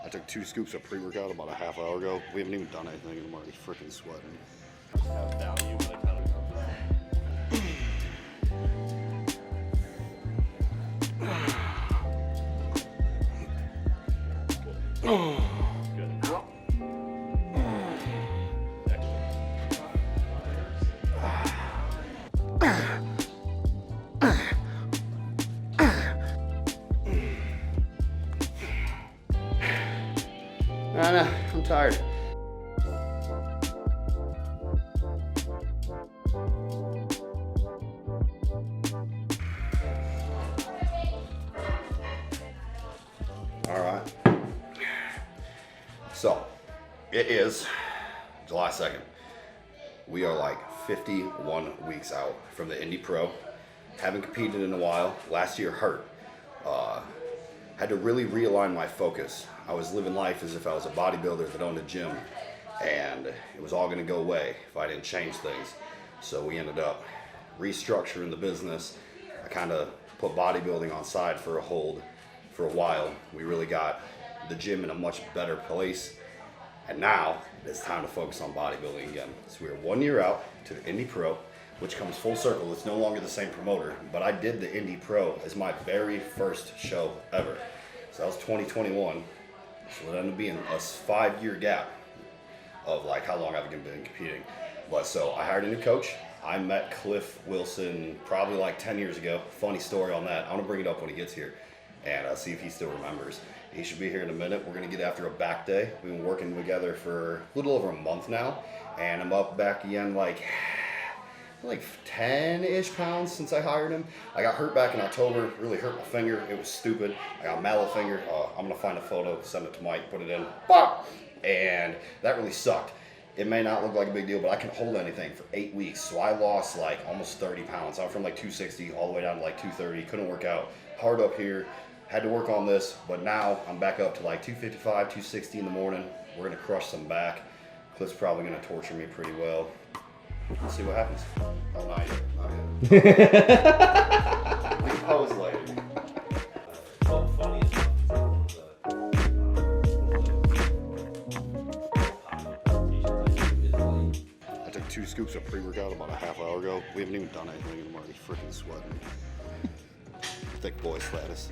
I took 2 scoops of pre-workout about a half hour ago. We haven't even done anything and I'm already freaking sweating. Just have value, but I kind of I know, I'm tired. All right. So, it is July 2nd. We are like 51 weeks out from the Indy Pro. Haven't competed in a while. Last year hurt. Had to really realign my focus. I was living life as if I was a bodybuilder that owned a gym, and it was all gonna go away if I didn't change things. So we ended up restructuring the business. I kind of put bodybuilding on side for a hold for a while. We really got the gym in a much better place, and now it's time to focus on bodybuilding again. So we're 1 year out to the Indy Pro, which comes full circle. It's no longer the same promoter, but I did the Indy Pro as my very first show ever. So that was 2021. So it ended up being a 5-year gap of like how long I've been competing. But so I hired a new coach. I met Cliff Wilson probably like 10 years ago. Funny story on that. I'm gonna bring it up when he gets here and see if he still remembers. He should be here in a minute. We're gonna get after a back day. We've been working together for a little over a month now, and I'm up back again like 10-ish pounds since I hired him. I got hurt back in October, really hurt my finger. It was stupid. I got mallet finger. I'm gonna find a photo, send it to Mike, put it in. And that really sucked. It may not look like a big deal, but I couldn't hold anything for 8 weeks. So I lost like almost 30 pounds. I went from like 260 all the way down to like 230. Couldn't work out. Hard up here. Had to work on this, but now I'm back up to like 255, 260 in the morning. We're gonna crush some back. Cliff's probably gonna torture me pretty well. Let's see what happens. Oh, not yet. We pose later. well, funny I took 2 scoops of pre-workout about a half hour ago. We haven't even done anything and I'm already freaking sweating. Thick boy status.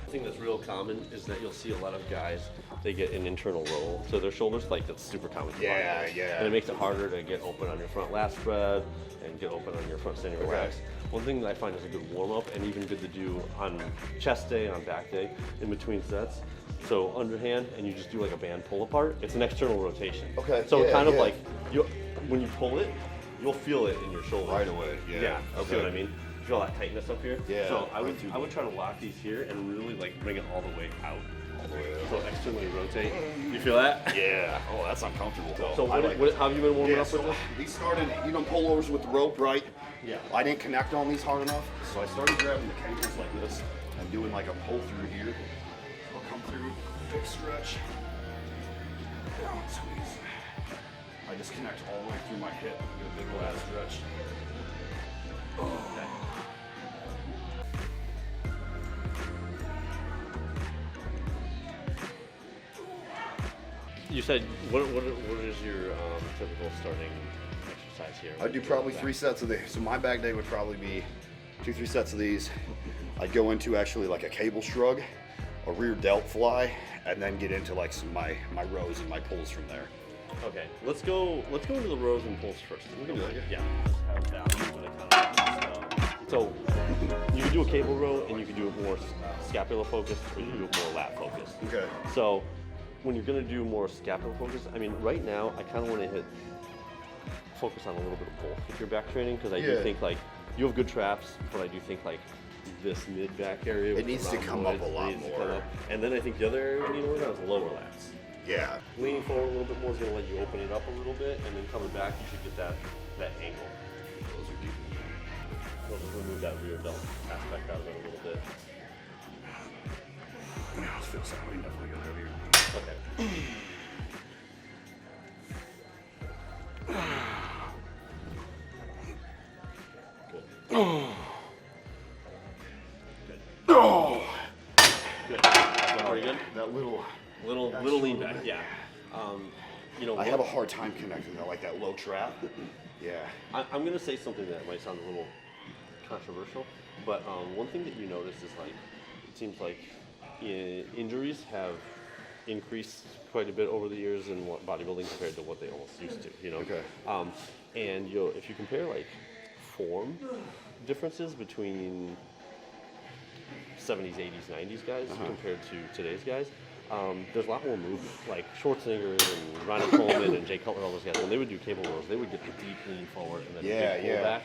The thing that's real common is that you'll see a lot of guys, they get an internal roll to their shoulders, like that's super common. Yeah. And it makes it harder to get open on your front lat spread and get open on your front standing relax. One thing that I find is a good warm up and even good to do on chest day, on back day, in between sets. So underhand, and you just do like a band pull apart. It's an external rotation. Okay. So kind of like, when you pull it, you'll feel it in your shoulder. Right away, yeah. Yeah, Okay. see what I mean? Feel that tightness up here? Yeah. So I would try to lock these here and really like bring it all the way out. All the way up. So externally rotate. You feel that? Yeah. Oh, that's uncomfortable. So how have you been warming up with this? These started, pullovers with the rope, right? Yeah. I didn't connect on these hard enough, so I started grabbing the cables like this and doing like a pull through here. I'll come through, big stretch, down, squeeze. I just connect all the way through my hip, get a big lat stretch. Okay. You said, what is your typical starting exercise here? I'd do probably 3 sets of these. So my back day would probably be 2-3 sets of these. I'd go into actually like a cable shrug, a rear delt fly, and then get into like my rows and my pulls from there. Okay, let's go into the rows and pulls first. We can do that, Yeah. So you can do a cable row and you can do it more scapula focused, or you can do it more lat focused. Okay. So when you're gonna do more scapula focused, I mean, right now I kind of want to focus on a little bit of both with your back training, because I do think like you have good traps, but I do think like this mid back area, it needs to come up a lot more. And then I think the other area we need to work on is the lower lats. Yeah. Leaning forward a little bit more is going to let you open it up a little bit, and then coming back, you should get that angle. Those are deep. We'll just remove that rear delt aspect out of it a little bit. Yeah, it feels that way. Definitely go heavier. Okay. Good. Oh. Good. Good. Pretty good. That little Little lean back, yeah. You know, I have a hard time connecting that, like that low trap. Yeah. I'm going to say something that might sound a little controversial, but one thing that you notice is like, it seems like injuries have increased quite a bit over the years in what bodybuilding compared to what they almost used to, you know? Okay. And if you compare like form differences between 70s, 80s, 90s guys compared to today's guys, there's a lot more movement. Like Schwarzenegger and Ronnie Coleman and Jay Cutler, all those guys, when they would do cable rows, they would get the deep lean forward and then a big pull back.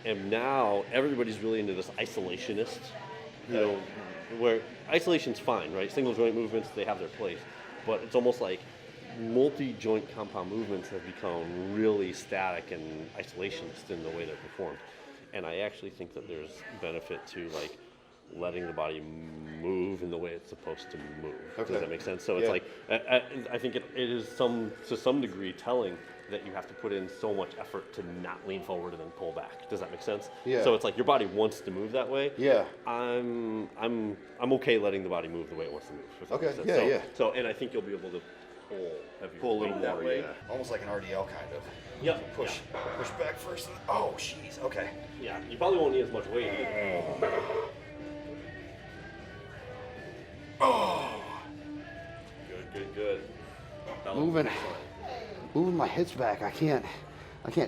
And now everybody's really into this isolationist, you know, where isolation's fine, right? Single joint movements, they have their place. But it's almost like multi-joint compound movements have become really static and isolationist in the way they're performed. And I actually think that there's benefit to like letting the body move in the way it's supposed to move. Okay. Does that make sense? So it's like, I think it is to some degree telling that you have to put in so much effort to not lean forward and then pull back. Does that make sense? Yeah. So it's like your body wants to move that way. Yeah. I'm okay letting the body move the way it wants to move. If that Okay. makes sense. Yeah. So and I think you'll be able to pull a little that more. way. Yeah. Almost like an RDL kind of. Yep. Push back first. Oh, jeez. Okay. Yeah. You probably won't need as much weight either. Oh. Good. Moving my hips back. I can't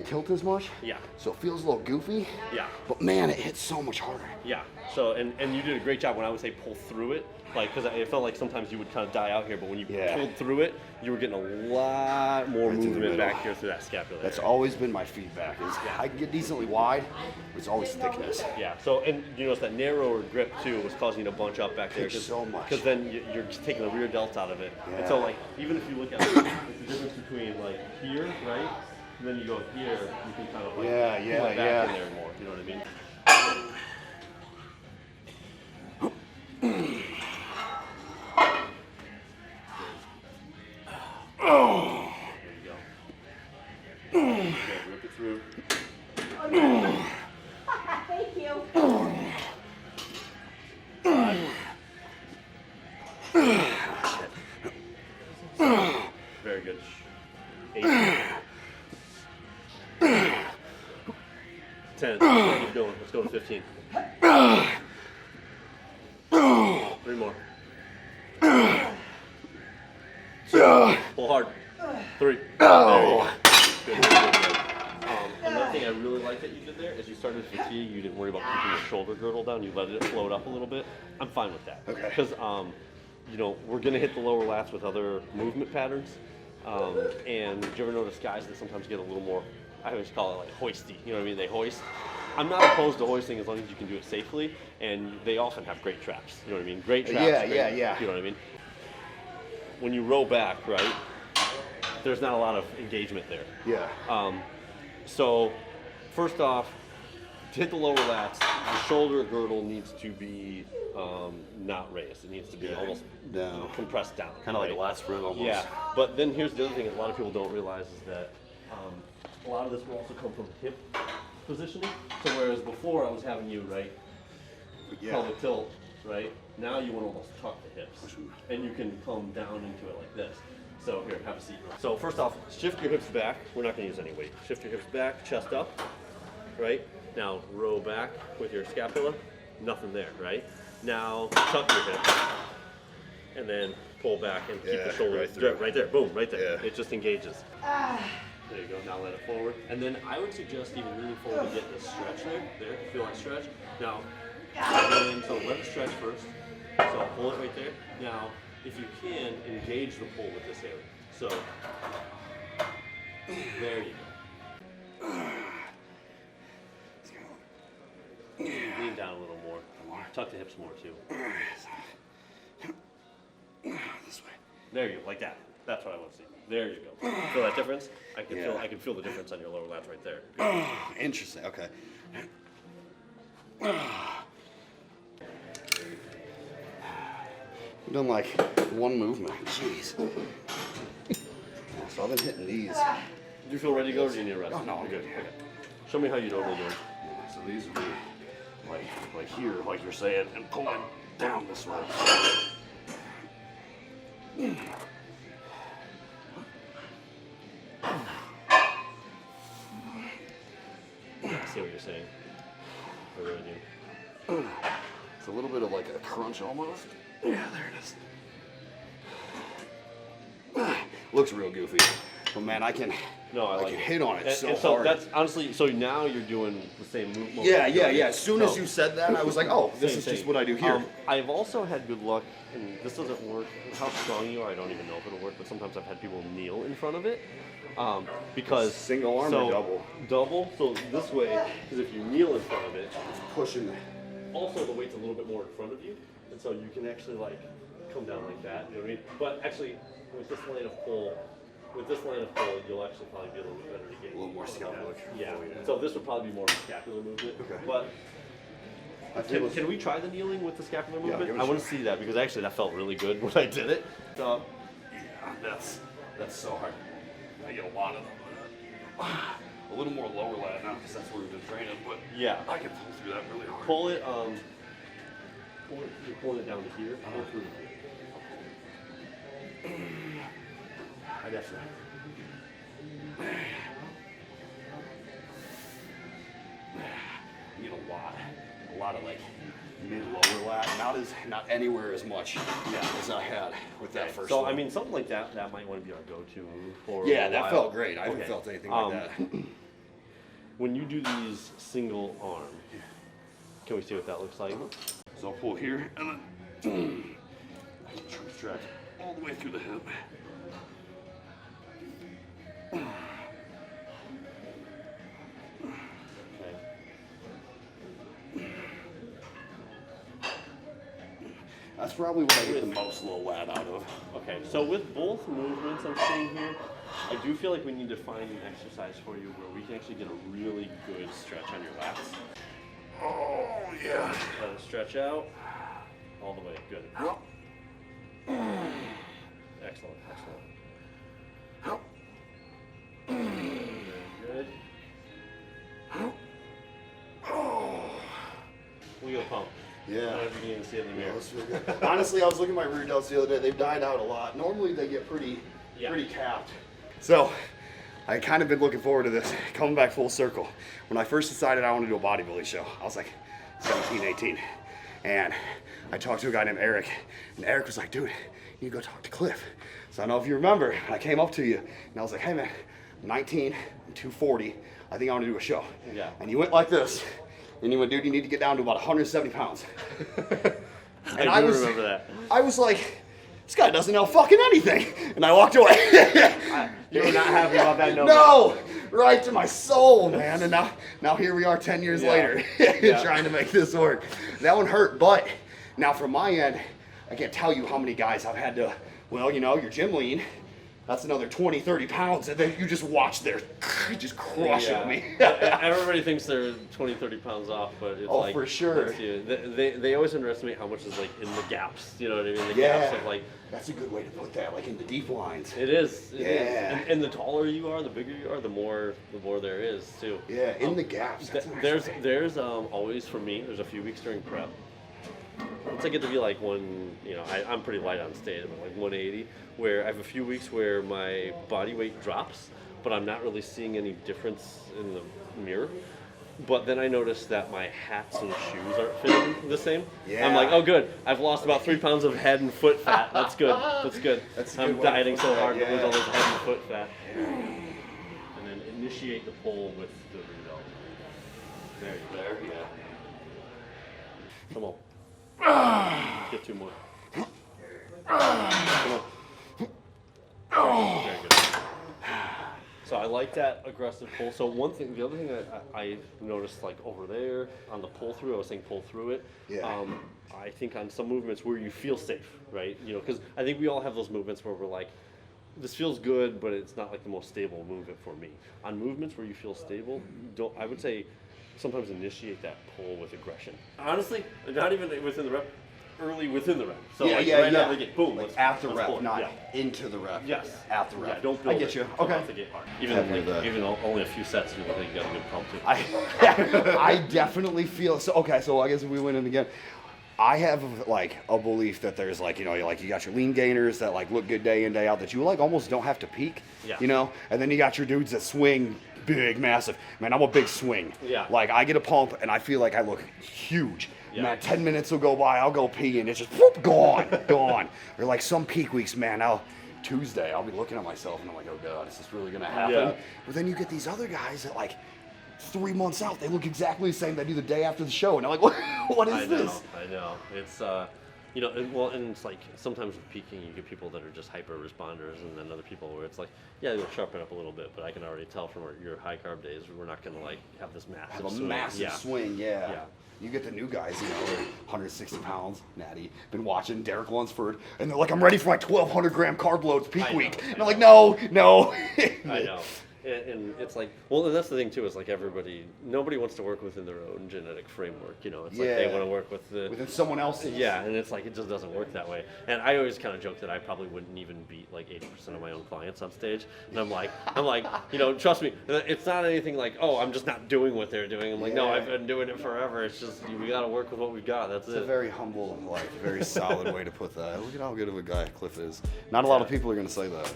tilt as much. Yeah. So it feels a little goofy. Yeah. But man, it hits so much harder. Yeah. So and you did a great job when I would say pull through it, like because it felt like sometimes you would kind of die out here, but when you pulled through it, you were getting a lot more movement back here through that scapula. That's always been my feedback. Is I can get decently wide, but it's always thickness. Yeah. So and you notice that narrower grip too was causing you to bunch up back there. So much. Because then you're just taking the rear delt out of it. Yeah. And so like even if you look at it, it's the difference between like here, right? And then you go here, you can kind of like pull it back in there more. You know what I mean? Oh. There you go. Rip it through. Thank you. Very good. 8. 10. Keep going. Let's go to 15. 3 more. 2. Pull hard. 3. There you go. Good. Another thing I really like that you did there is you started with fatigue. You didn't worry about keeping your shoulder girdle down. You let it float up a little bit. I'm fine with that. Okay. Because you know, we're gonna hit the lower lats with other movement patterns. And do you ever notice guys that sometimes get a little more, I always call it like hoisty, you know what I mean? They hoist. I'm not opposed to hoisting as long as you can do it safely, and they often have great traps, you know what I mean? Great traps. Yeah. You know what I mean? When you row back, right, there's not a lot of engagement there. Yeah. So, first off, to hit the lower lats, the shoulder girdle needs to be not raised. It needs to be almost down, compressed down. Kind of like a lat sprint almost. Yeah, but then here's the other thing that a lot of people don't realize is that a lot of this will also come from hip positioning. So whereas before I was having you, right, pelvic tilt, right, now you want to almost tuck the hips. And you can come down into it like this. So here, have a seat. So first off, shift your hips back. We're not going to use any weight. Shift your hips back, chest up, right? Now row back with your scapula. Nothing there, right? Now tuck your hips. And then pull back and keep the shoulder right there. Boom, right there. Yeah. It just engages. There you go. Now let it forward. And then I would suggest even leaning forward to get this stretch there. There, feel that stretch. Now, so let it stretch first. So pull it right there. Now, if you can, engage the pull with this area. So, there you go. Lean down a little more. Tuck the hips more too. This way. There you go, like that. That's what I want to see. There you go. Feel that difference? I can feel the difference on your lower lats right there. Good. Interesting. Okay. I've done like one movement. Jeez. So I've been hitting these. Do you feel ready to go or do you need a rest? Oh, no, I'm You're good. Okay. Show me how you normally do it. So these would be like here, like you're saying, and pulling down this way. I see what you're saying. I really do. It's a little bit of like a crunch almost. Yeah, there it is. Looks real goofy, but man, I can hit on it and so hard. That's honestly, so now you're doing the same move. Yeah. As soon as you said that, I was like, oh, this is just what I do here. I've also had good luck, and this doesn't work. How strong you are, I don't even know if it'll work, but sometimes I've had people kneel in front of it. Because single arm or double? Double. So this way, because if you kneel in front of it, it's pushing. Also, the weight's a little bit more in front of you, and so you can actually like come down like that. You know what I mean? But actually, with this line of pull, you'll actually probably be a little bit better to get a little more scapular. Yeah. So this would probably be more of a scapular movement. Okay. But can we try the kneeling with the scapular movement? Yeah, I want to see that because actually that felt really good when I did it. So yeah, that's so hard. I get a lot of them. A little more lower lat now because that's where we've been training, but yeah, I can pull through that really hard. Pull it, you're pulling it down to here. Pull through here. I guess that. You need a lot of like mid-lower lat, not anywhere as much as I had with that first So one. I mean, something like that might want to be our go-to move for yeah, a that while. felt great. I haven't felt anything like that. When you do these single arm, can we see what that looks like? So I'll pull here and then I can stretch all the way through the hip. That's probably what I get the most low lat out of. Okay, so with both movements I'm seeing here, I do feel like we need to find an exercise for you where we can actually get a really good stretch on your lats. Oh, yeah. Let it stretch out all the way. Good. Excellent, excellent. Very good. We got a pump. Yeah. I don't know if you can even see it in the mirror. Honestly, I was looking at my rear delts the other day. They've died out a lot. Normally they get pretty capped. So I kind of been looking forward to this, coming back full circle. When I first decided I wanted to do a bodybuilding show, I was like 17, 18. And I talked to a guy named Eric. And Eric was like, dude, you need to go talk to Cliff. So I don't know if you remember, I came up to you and I was like, hey man, I'm 19, I'm 240. I think I want to do a show. Yeah. And you went like this. And you went, dude, you need to get down to about 170 pounds. And I remember that. I was like, this guy doesn't know fucking anything. And I walked away. You were not happy about that number? No, right to my soul, man. And now here we are 10 years later trying to make this work. That one hurt, but now from my end, I can't tell you how many guys I've had to, well, you know, your gym lean, that's another 20, 30 pounds, and then you just watch their just crushing me. Everybody thinks they're 20, 30 pounds off, but it's like, for sure. They always underestimate how much is like in the gaps. You know what I mean? The gaps of like. That's a good way to put that, like in the deep lines. It is. It is. And the taller you are, the bigger you are, the more there is too. Yeah, in the gaps. There's always for me. There's a few weeks during prep. Once I get to be like I'm pretty light on stage, but like 180, where I have a few weeks where my body weight drops, but I'm not really seeing any difference in the mirror. But then I notice that my hats and shoes aren't fitting the same. Yeah. I'm like, oh good, I've lost about 3 pounds of head and foot fat. That's good. That's good. I'm dieting so hard to lose all this head and foot fat. And then initiate the pull with the rear delt. There, yeah. Come on. Get 2 more. Come on. Very good. So I like that aggressive pull. So the other thing I noticed, like over there on the pull through, I was saying pull through it. Yeah. I think on some movements where you feel safe, right? You know, because I think we all have those movements where we're like, this feels good, but it's not like the most stable movement for me. On movements where you feel stable, I would say sometimes initiate that pull with aggression. Honestly, not even within the rep. Early within the rep. So right out the gate, boom. Like at the rep, not into the rep. Yes. At the rep. Yeah, don't build I get you. Come okay. Off the gate hard. Even only a few sets, you think you got a good pump too. I definitely feel so. Okay, so I guess if we went in again, I have like a belief that there's like, you know, you got your lean gainers that like look good day in, day out that you like almost don't have to peak, Yeah. you know? And then you got your dudes that swing big, massive. Man, I'm a big swing. Yeah. Like I get a pump and I feel like I look huge. Yeah. Man, 10 minutes will go by, I'll go pee and it's just whoop, gone, gone. Or like some peak weeks, man, Tuesday, I'll be looking at myself and I'm like, oh God, is this really gonna happen? Yeah. But then you get these other guys that like 3 months out, they look exactly the same they do the day after the show. And I'm like, what is this? I know. It's, you know, and it's like sometimes with peaking, you get people that are just hyper responders, and then other people where it's like, yeah, they'll sharpen up a little bit, but I can already tell from your high carb days, we're not going to like have this massive Have a swing. massive swing, yeah. Yeah. You get the new guys, you know, they're 160 pounds, natty, been watching Derek Lunsford, and they're like, I'm ready for my 1,200 gram carb loads peak week. And I'm like, no. I know. And it's like, well, and that's the thing too, is like nobody wants to work within their own genetic framework, you know. It's like they want to work within someone else's. Yeah, and it's like, it just doesn't work that way. And I always kind of joke that I probably wouldn't even beat like 80% of my own clients on stage. And I'm like, you know, trust me, it's not anything like, oh, I'm just not doing what they're doing. I'm like, no, I've been doing it forever. It's just, we got to work with what we've got. That's it. It's a very humble, like, very solid way to put that. Look at how good of a guy Cliff is. Not a lot of people are going to say that.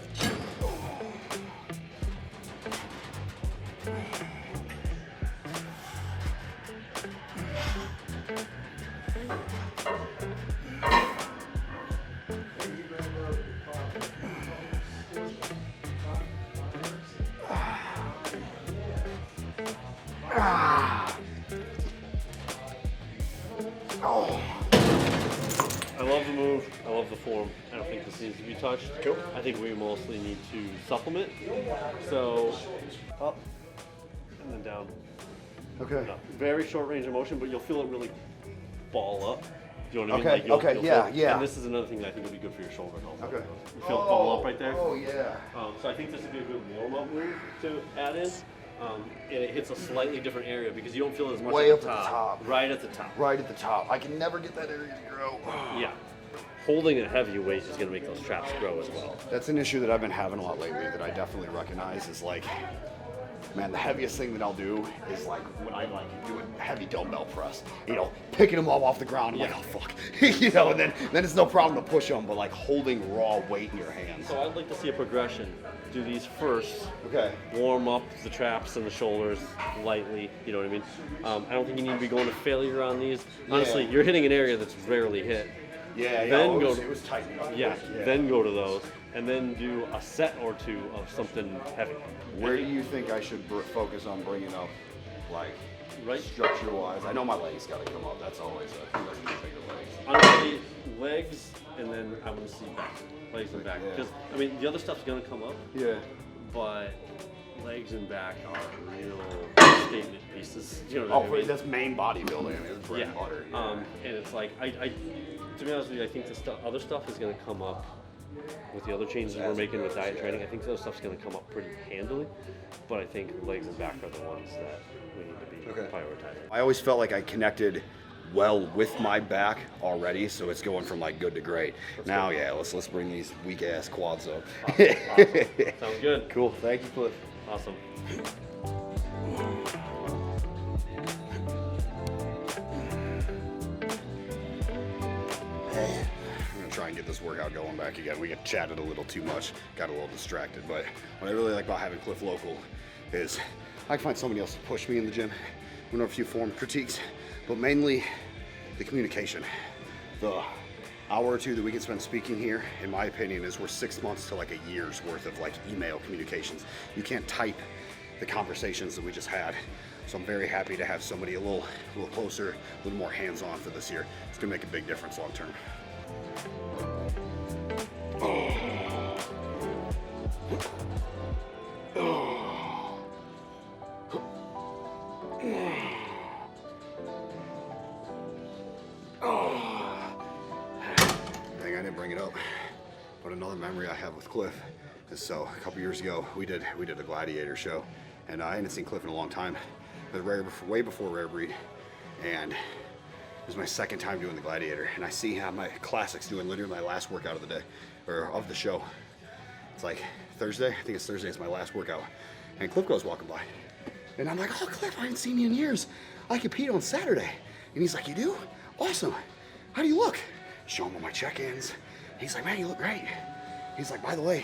I love the move. I love the form. I don't think this needs to be touched. Cool. I think we mostly need to supplement. So up and then down. Okay. No, very short range of motion, but you'll feel it really ball up. Do you know what I mean? Okay, Like you'll yeah, feel, yeah. And this is another thing that I think will be good for your shoulder also. Okay. You feel it ball up right there? Oh, yeah. So I think this would be a good warm-up move to add in. And it hits a slightly different area because you don't feel as much Way at up the at the top. top. Right at the top. Right at the top. I can never get that area to grow. Yeah. Holding a heavy weight is going to make those traps grow as well. That's an issue that I've been having a lot lately that I definitely recognize is like, man, the heaviest thing that I'll do is like when I like do a heavy dumbbell press, you know, picking them up off the ground. I'm like, oh fuck, you know, and then it's no problem to push them, but like holding raw weight in your hands. So I'd like to see a progression. Do these first. Okay. Warm up the traps and the shoulders lightly. You know what I mean? I don't think you need to be going to failure on these. Honestly, you're hitting an area that's rarely hit. Yeah, Then it was tight. Yeah. Then go to those, and then do a set or two of something heavy. Where do you think I should focus on bringing up, like, right structure-wise? I know my legs got to come up. That's always a bigger legs. Honestly, legs, and then I want to see back, legs and back. Yeah. Because I mean, the other stuff's gonna come up. Yeah. But legs and back are real statement pieces. You know Oh, what I mean? that's main bodybuilding. I mean, it's bread and butter. Yeah. And it's like to be honest with you, I think the other stuff is going to come up with the other changes we're making with diet training. I think the other stuff's going to come up pretty handily, but I think legs and back are the ones that we need to be prioritizing. I always felt like I connected well with my back already, so it's going from like good to great. Now, yeah, let's bring these weak ass quads up. Awesome. Sounds good. Cool. Thank you, Cliff. Awesome. I'm gonna try and get this workout going back again. We got chatted a little too much, got a little distracted, but what I really like about having Cliff local is I can find somebody else to push me in the gym. We know a few form critiques, but mainly the communication. The hour or two that we can spend speaking here, in my opinion, is worth 6 months to like a year's worth of like email communications. You can't type the conversations that we just had. So I'm very happy to have somebody a little closer, a little more hands-on for this year. It's gonna make a big difference long term. I didn't bring it up, but another memory I have with Cliff is so a couple years ago we did a gladiator show, and I hadn't seen Cliff in a long time, but way before Rare Breed, and it was my second time doing the gladiator, and I see how my classics doing literally my last workout of the day or of the show. It's like Thursday, I think it's Thursday, it's my last workout, and Cliff goes walking by, and I'm like, oh Cliff, I haven't seen you in years. I compete on Saturday, and he's like, you do? Awesome. how do you look? Show him all my check-ins. He's like, man, you look great. He's like, by the way,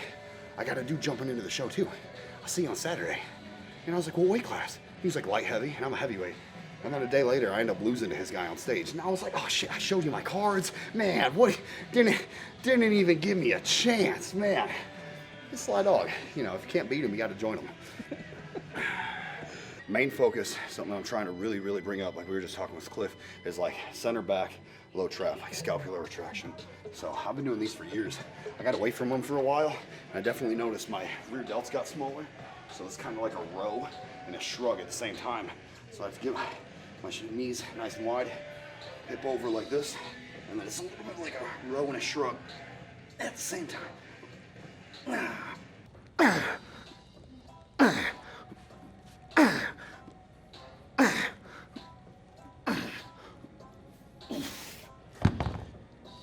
I got a dude jumping into the show too. I'll see you on Saturday. And I was like, what weight class? He's like, light heavy, and I'm a heavyweight. And then a day later, I end up losing to his guy on stage. And I was like, oh shit, I showed you my cards. Man, what, didn't even give me a chance, man. It's Sly Dog. You know, if you can't beat him, you gotta join him. Main focus, something I'm trying to really, really bring up, like we were just talking with Cliff, is like center back, low trap, like scapular retraction. So I've been doing these for years. I got away from them for a while, and I definitely noticed my rear delts got smaller. So it's kind of like a row and a shrug at the same time. So I have to get my knees nice and wide, hip over like this, and then it's a little bit like a row and a shrug at the same time.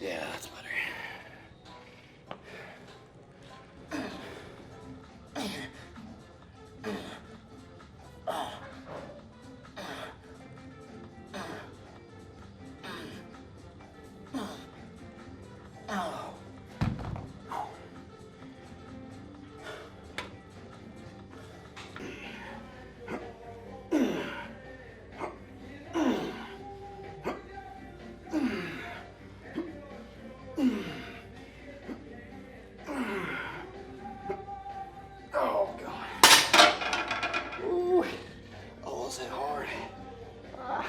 Yeah, that's better. Oh God. Ooh. Oh, is it hard? Ah.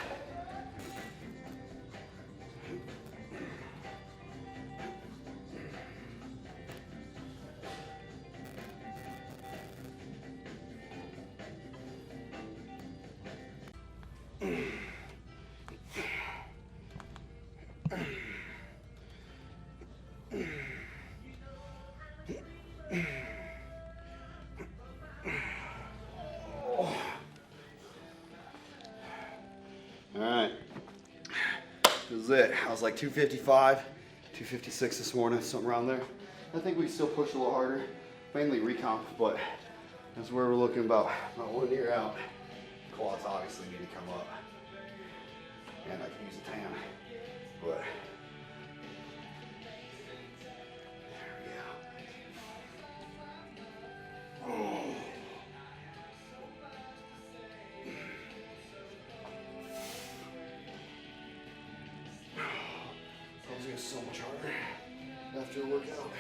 All right, this is it. I was like 255, 256 this morning, something around there. I think we still push a little harder, mainly recomp, but that's where we're looking about 1 year out. Quads obviously need to come up, and I can use a tan, but there we go. Oh. It's so much harder after a workout.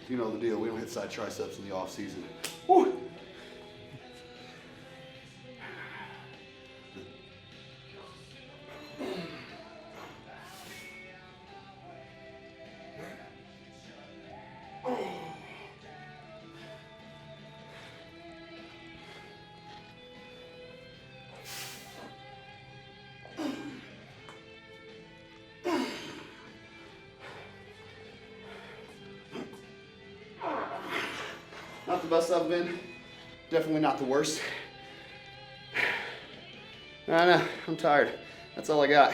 You know the deal, we don't hit side triceps in the off season. Woo! Not the best I've been, definitely not the worst. I know, I'm tired. That's all I got.